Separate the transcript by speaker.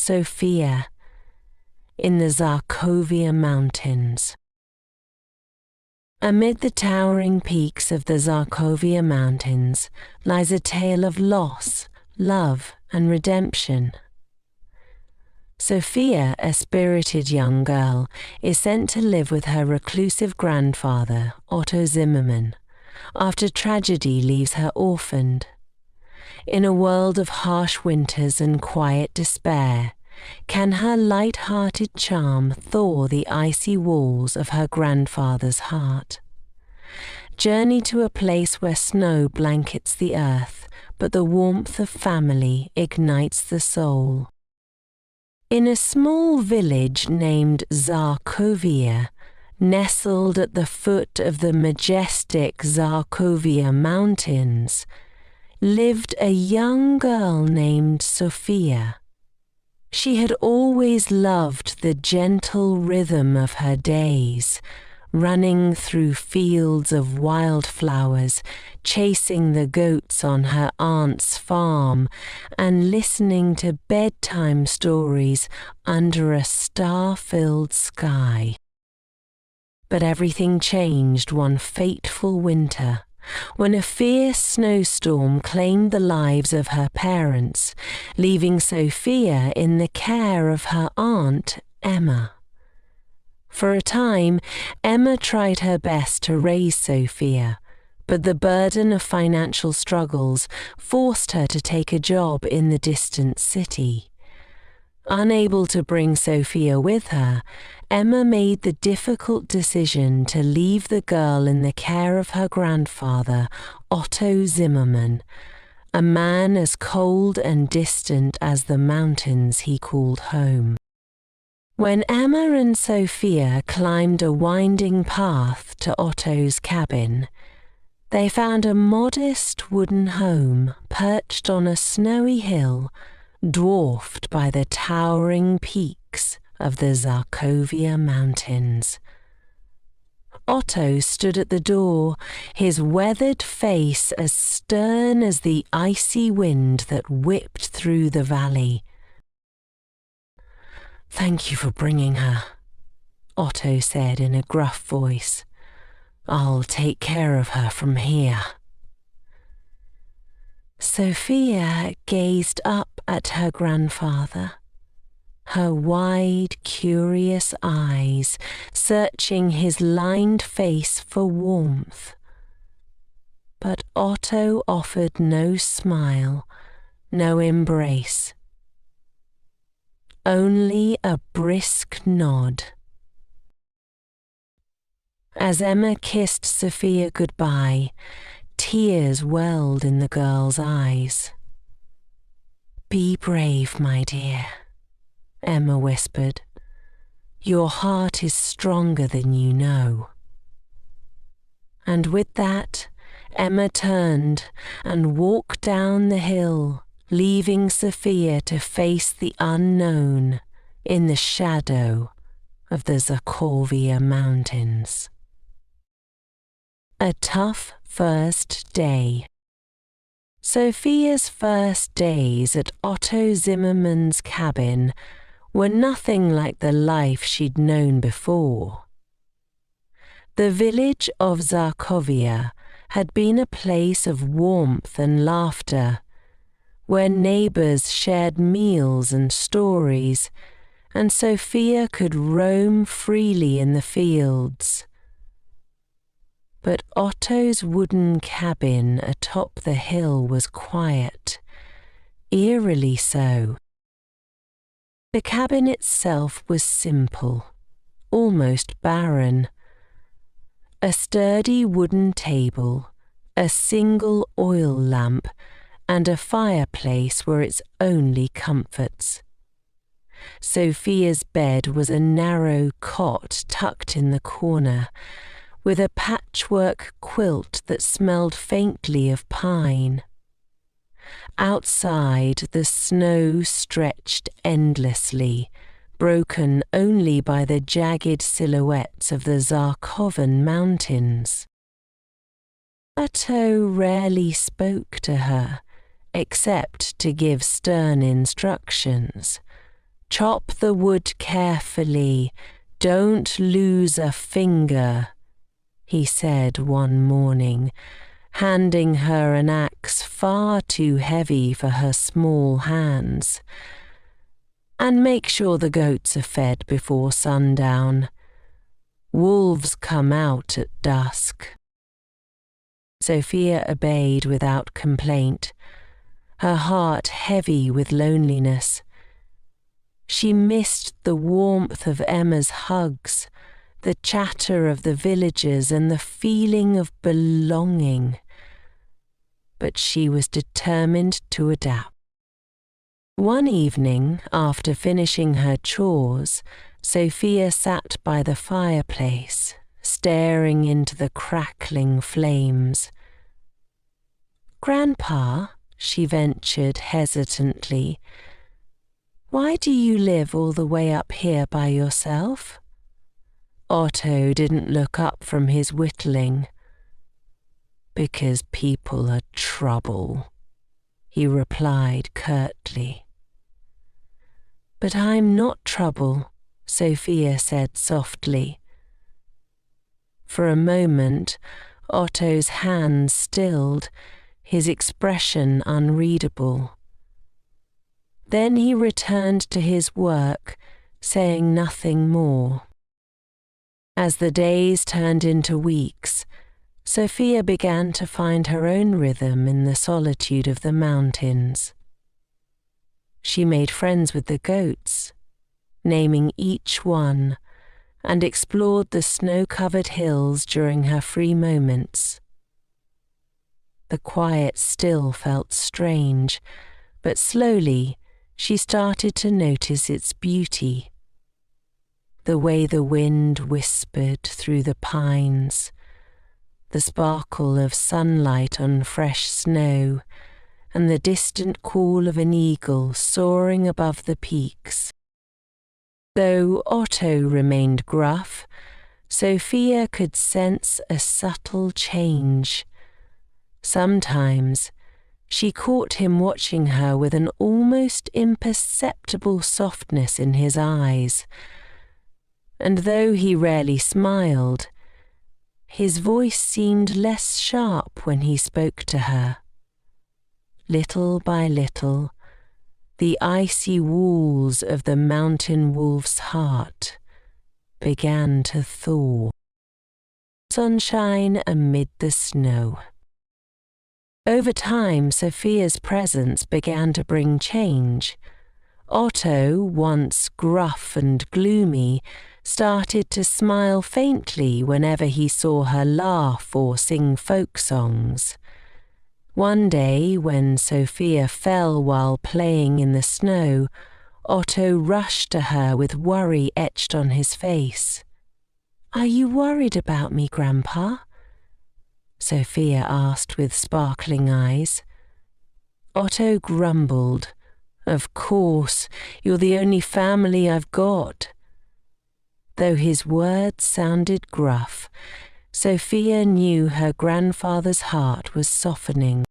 Speaker 1: Sofia in the Zarkovia Mountains. Amid the towering peaks of the Zarkovia Mountains lies a tale of loss, love, and redemption. Sofia, a spirited young girl, is sent to live with her reclusive grandfather, Otto Zimmermann, after tragedy leaves her orphaned. In a world of harsh winters and quiet despair, can her light-hearted charm thaw the icy walls of her grandfather's heart? Journey to a place where snow blankets the earth, but the warmth of family ignites the soul. In a small village named Zarkovia, nestled at the foot of the majestic Zarkovia Mountains, lived a young girl named Sofia. She had always loved the gentle rhythm of her days, running through fields of wildflowers, chasing the goats on her aunt's farm, and listening to bedtime stories under a star-filled sky. But everything changed one fateful winter, when a fierce snowstorm claimed the lives of her parents, leaving Sofia in the care of her aunt, Emma. For a time, Emma tried her best to raise Sofia, but the burden of financial struggles forced her to take a job in the distant city. Unable to bring Sofia with her, Emma made the difficult decision to leave the girl in the care of her grandfather, Otto Zimmermann, a man as cold and distant as the mountains he called home. When Emma and Sofia climbed a winding path to Otto's cabin, they found a modest wooden home perched on a snowy hill, dwarfed by the towering peaks of the Zarkovia Mountains. Otto stood at the door, his weathered face as stern as the icy wind that whipped through the valley. "Thank you for bringing her," Otto said in a gruff voice. "I'll take care of her from here." Sofia gazed up at her grandfather, her wide, curious eyes searching his lined face for warmth. But Otto offered no smile, no embrace. Only a brisk nod. As Emma kissed Sofia goodbye, tears welled in the girl's eyes. "Be brave, my dear," Emma whispered. "Your heart is stronger than you know." And with that, Emma turned and walked down the hill, leaving Sofia to face the unknown in the shadow of the Zarkovia Mountains. A tough first day. Sofia's first days at Otto Zimmermann's cabin were nothing like the life she'd known before. The village of Zarkovia had been a place of warmth and laughter, where neighbours shared meals and stories, and Sofia could roam freely in the fields. But Otto's wooden cabin atop the hill was quiet, eerily so. The cabin itself was simple, almost barren. A sturdy wooden table, a single oil lamp, and a fireplace were its only comforts. Sofia's bed was a narrow cot tucked in the corner, with a patchwork quilt that smelled faintly of pine. Outside, the snow stretched endlessly, broken only by the jagged silhouettes of the Zarkovia Mountains. Otto rarely spoke to her, except to give stern instructions, Chop the wood carefully, don't lose a finger, he said one morning, handing her an axe far too heavy for her small hands. And make sure the goats are fed before sundown. Wolves come out at dusk. Sofia obeyed without complaint, her heart heavy with loneliness. She missed the warmth of Emma's hugs, the chatter of the villagers, and the feeling of belonging. But she was determined to adapt. One evening, after finishing her chores, Sofia sat by the fireplace, staring into the crackling flames. "Grandpa," she ventured hesitantly, "why do you live all the way up here by yourself?" Otto didn't look up from his whittling. "Because people are trouble," he replied curtly. "But I'm not trouble," Sofia said softly. For a moment, Otto's hands stilled, his expression unreadable. Then he returned to his work, saying nothing more. As the days turned into weeks, Sofia began to find her own rhythm in the solitude of the mountains. She made friends with the goats, naming each one, and explored the snow-covered hills during her free moments. The quiet still felt strange, but slowly she started to notice its beauty. The way the wind whispered through the pines, the sparkle of sunlight on fresh snow, and the distant call of an eagle soaring above the peaks. Though Otto remained gruff, Sofia could sense a subtle change. Sometimes she caught him watching her with an almost imperceptible softness in his eyes, and though he rarely smiled, his voice seemed less sharp when he spoke to her. Little by little, the icy walls of the mountain wolf's heart began to thaw. Sunshine amid the snow. Over time, Sofia's presence began to bring change. Otto, once gruff and gloomy, started to smile faintly whenever he saw her laugh or sing folk songs. One day, when Sofia fell while playing in the snow, Otto rushed to her with worry etched on his face. "Are you worried about me, Grandpa?" Sofia asked with sparkling eyes. Otto grumbled. "Of course, you're the only family I've got." Though his words sounded gruff, Sofia knew her grandfather's heart was softening.